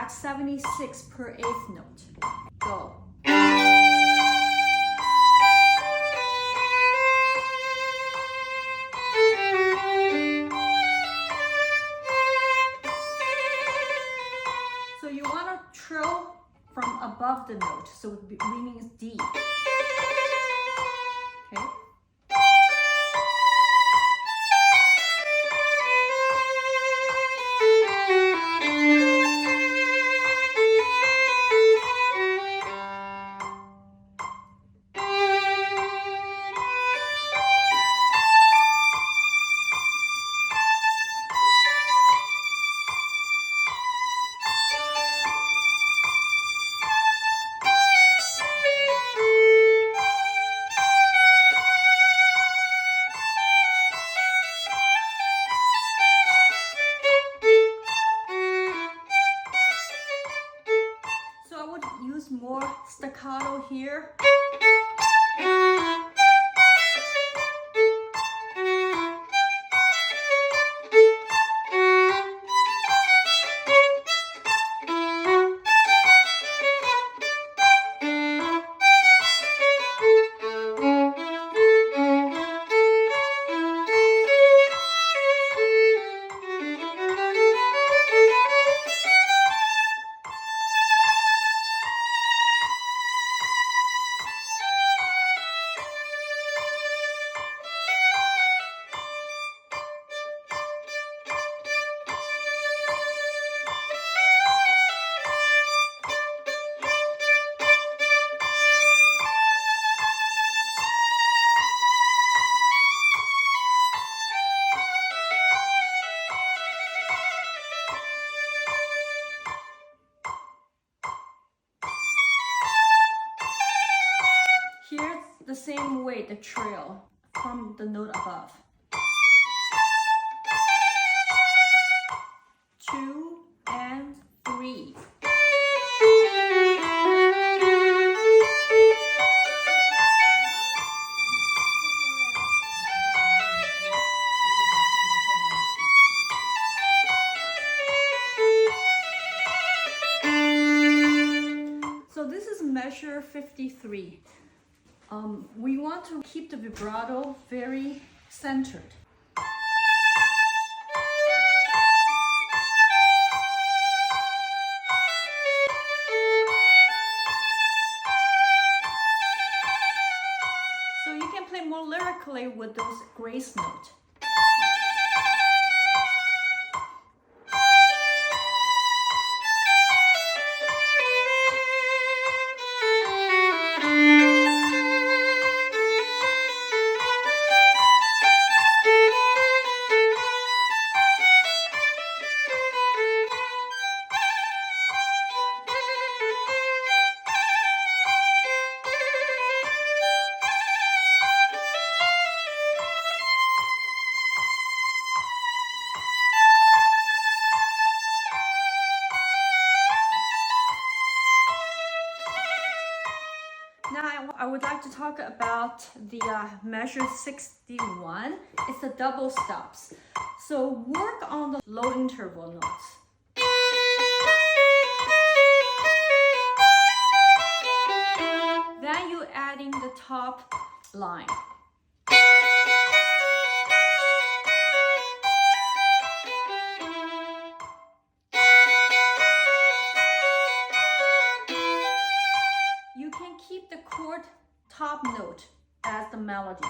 add 76 per eighth note. Go. So you want to trill from above the note, so meaning it's D. Okay. Use more staccato here. Here's the same way, the trill from the note above. 2 and 3. So this is measure 53. We want to keep the vibrato very centered. So you can play more lyrically with those grace notes. Now I would like to talk about the measure 61. It's the double stops. So work on the low interval notes. Then you adding the top line. You can keep the chord top note as the melody.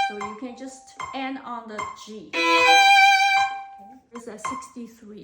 So you can just end on the G. It's at 63.